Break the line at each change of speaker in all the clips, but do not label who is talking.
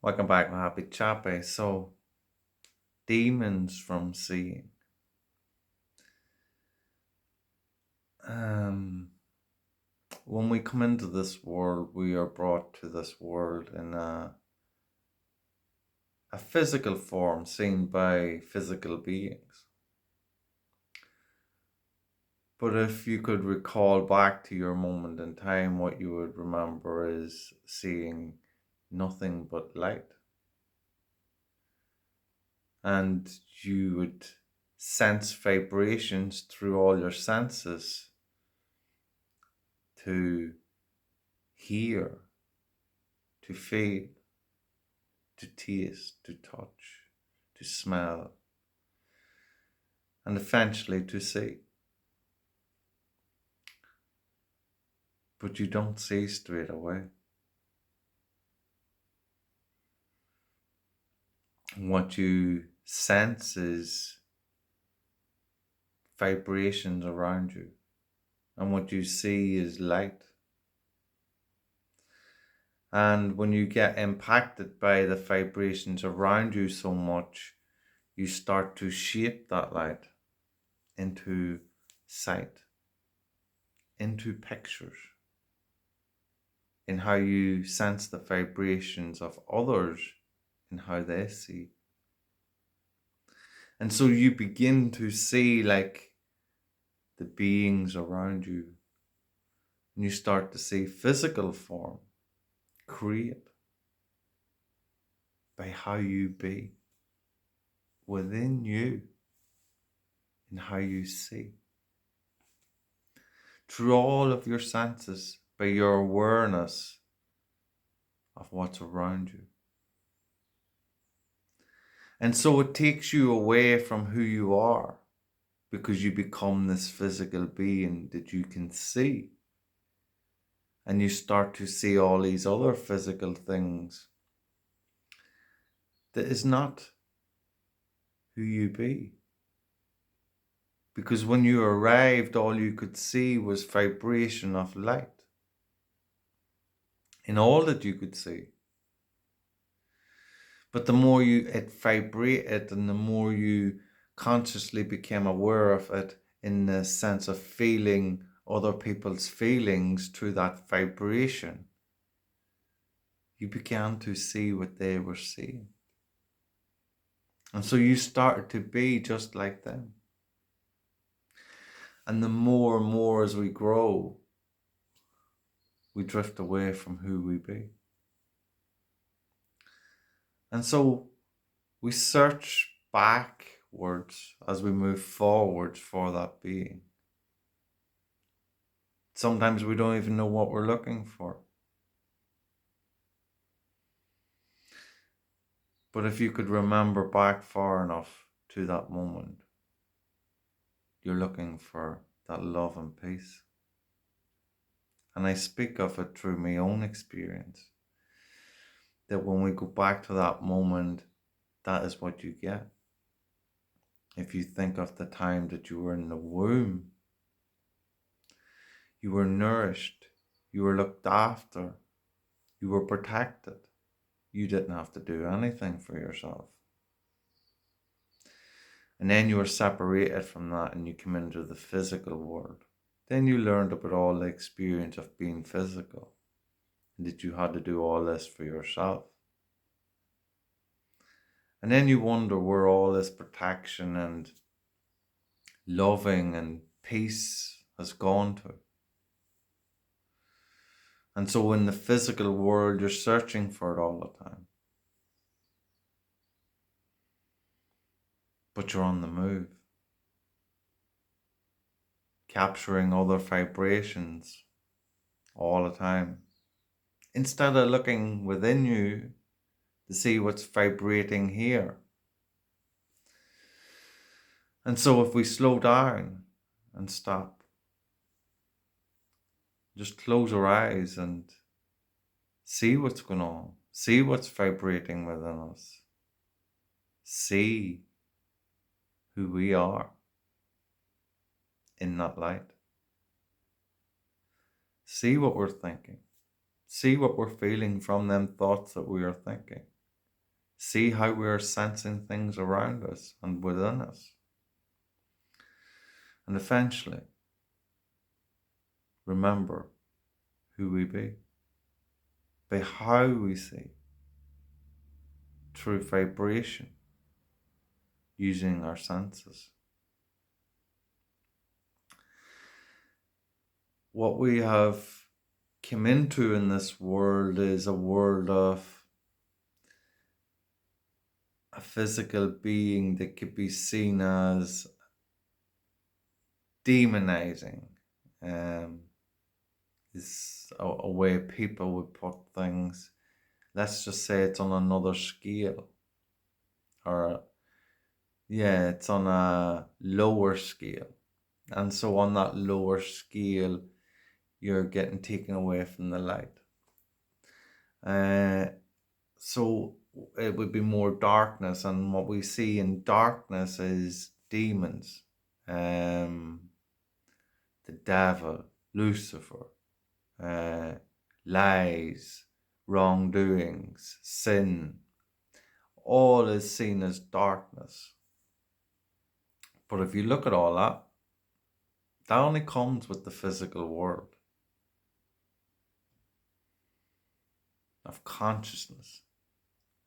Welcome back, my happy chappy. So, demons from seeing. Um, when we come into this world, we are brought to this world in a physical form seen by physical beings. But if you could recall back to your moment in time, what you would remember is seeing nothing but light. And you would sense vibrations through all your senses to hear, to feel, to taste, to touch, to smell, and eventually to see. But you don't see straight away. What you sense is vibrations around you, and what you see is light. And when you get impacted by the vibrations around you so much, you start to shape that light into sight, into pictures, in how you sense the vibrations of others and how they see. And so you begin to see like the beings around you, and you start to see physical form create by how you be within you and how you see. Through all of your senses, by your awareness of what's around you. And so it takes you away from who you are, because you become this physical being that you can see. And you start to see all these other physical things that is not who you be. Because when you arrived, all you could see was vibration of light. In all that you could see. But the more it vibrated and the more you consciously became aware of it, in the sense of feeling other people's feelings through that vibration, you began to see what they were seeing. And so you started to be just like them. And the more and more as we grow, we drift away from who we be. And so we search backwards as we move forward for that being. Sometimes we don't even know what we're looking for. But if you could remember back far enough to that moment, you're looking for that love and peace. And I speak of it through my own experience, that when we go back to that moment, that is what you get. If you think of the time that you were in the womb, you were nourished, you were looked after, you were protected. You didn't have to do anything for yourself. And then you were separated from that and you came into the physical world. Then you learned about all the experience of being physical, and that you had to do all this for yourself. And then you wonder where all this protection and loving and peace has gone to. And so in the physical world, you're searching for it all the time. But you're on the move, capturing other vibrations all the time. Instead of looking within you to see what's vibrating here. And so if we slow down and stop, just close our eyes and see what's going on, see what's vibrating within us, see who we are in that light. See what we're thinking. See what we're feeling from them thoughts that we are thinking. See how we are sensing things around us and within us. And eventually, remember who we be, by how we see, through vibration, using our senses. What we have come into in this world is a world of a physical being that could be seen as demonizing. Is a way people would put things. Let's just say it's on another scale, or yeah, it's on a lower scale. And so on that lower scale, you're getting taken away from the light. So it would be more darkness, and what we see in darkness is demons, the devil, Lucifer, lies, wrongdoings, sin. All is seen as darkness. But if you look at all that, that only comes with the physical world of consciousness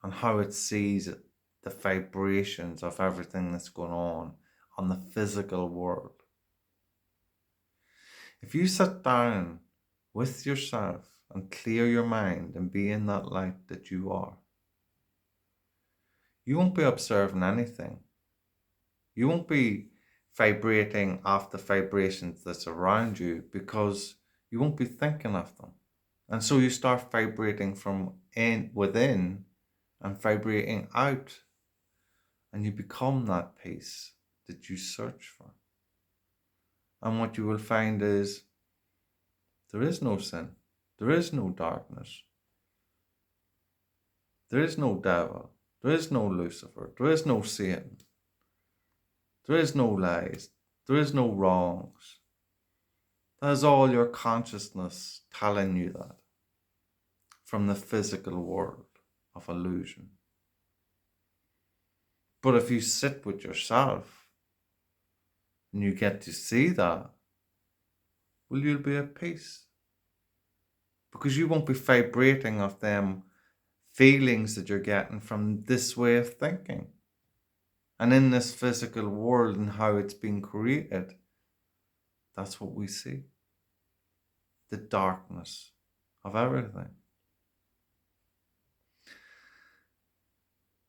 and how it sees the vibrations of everything that's going on the physical world. If you sit down with yourself and clear your mind and be in that light that you are, you won't be observing anything. You won't be vibrating off the vibrations that's around you because you won't be thinking of them. And so you start vibrating from within and vibrating out, and you become that peace that you search for. And what you will find is there is no sin, there is no darkness, there is no devil, there is no Lucifer, there is no Satan, there is no lies, there is no wrongs. That is all your consciousness telling you that from the physical world of illusion. But if you sit with yourself and you get to see that, well, you'll be at peace. Because you won't be vibrating off them feelings that you're getting from this way of thinking. And in this physical world and how it's been created, that's what we see. The darkness of everything.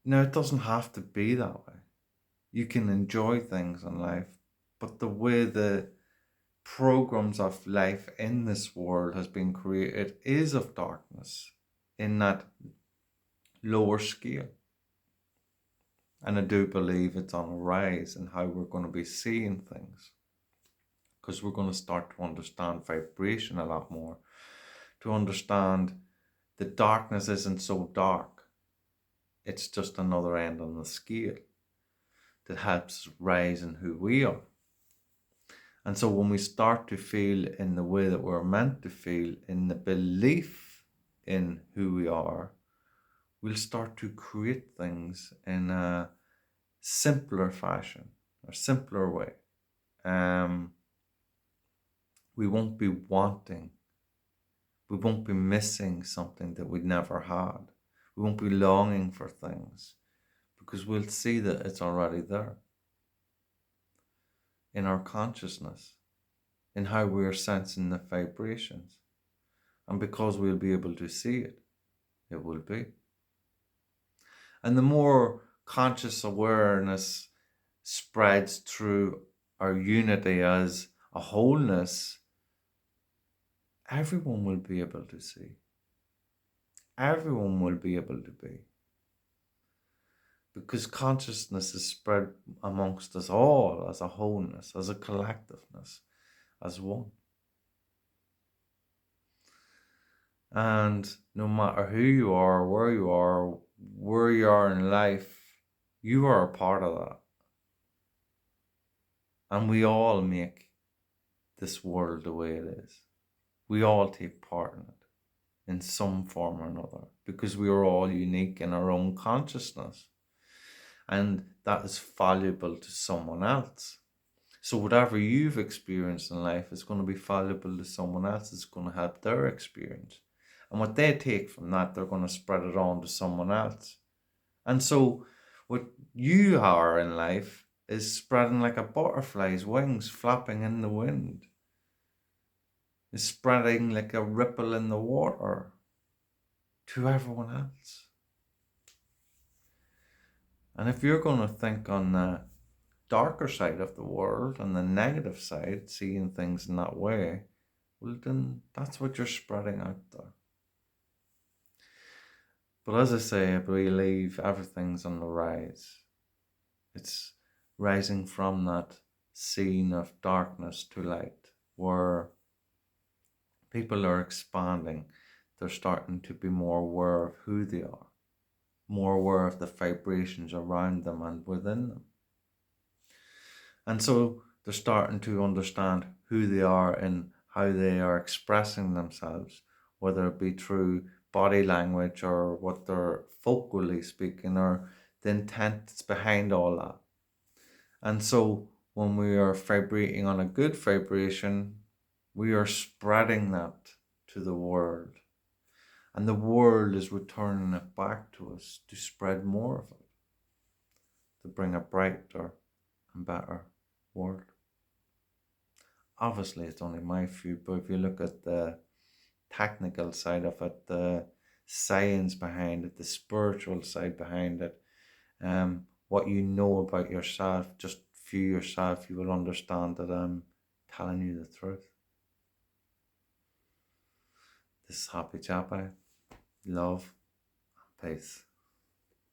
Now, it doesn't have to be that way. You can enjoy things in life, but the way the programs of life in this world has been created is of darkness in that lower scale. And I do believe it's on a rise in how we're going to be seeing things, because we're going to start to understand vibration a lot more, to understand that darkness isn't so dark. It's just another end on the scale that helps us rise in who we are. And so when we start to feel in the way that we're meant to feel, in the belief in who we are, we'll start to create things in a simpler fashion or simpler way. We won't be wanting. We won't be missing something that we never had. We won't be longing for things because we'll see that it's already there in our consciousness, in how we're sensing the vibrations. And because we'll be able to see it, it will be. And the more conscious awareness spreads through our unity as a wholeness, everyone will be able to see. Everyone will be able to be. Because consciousness is spread amongst us all as a wholeness, as a collectiveness, as one. And no matter who you are, where you are in life, you are a part of that. And we all make this world the way it is. We all take part in it, in some form or another, because we are all unique in our own consciousness, and that is valuable to someone else. So whatever you've experienced in life is going to be valuable to someone else. It's going to help their experience. And what they take from that, they're going to spread it on to someone else. And so what you are in life is spreading like a butterfly's wings flapping in the wind. Is spreading like a ripple in the water to everyone else. And if you're going to think on the darker side of the world and the negative side, seeing things in that way, well, then that's what you're spreading out there. But as I say, I believe everything's on the rise. It's rising from that scene of darkness to light, where people are expanding. They're starting to be more aware of who they are, more aware of the vibrations around them and within them. And so they're starting to understand who they are and how they are expressing themselves, whether it be through body language or what they're vocally speaking or the intent that's behind all that. And so when we are vibrating on a good vibration, we are spreading that to the world. And the world is returning it back to us to spread more of it, to bring a brighter and better world. Obviously, it's only my view, but if you look at the technical side of it, the science behind it, the spiritual side behind it, what you know about yourself, just view yourself, you will understand that I'm telling you the truth. This is Happy Chapai. Love and peace.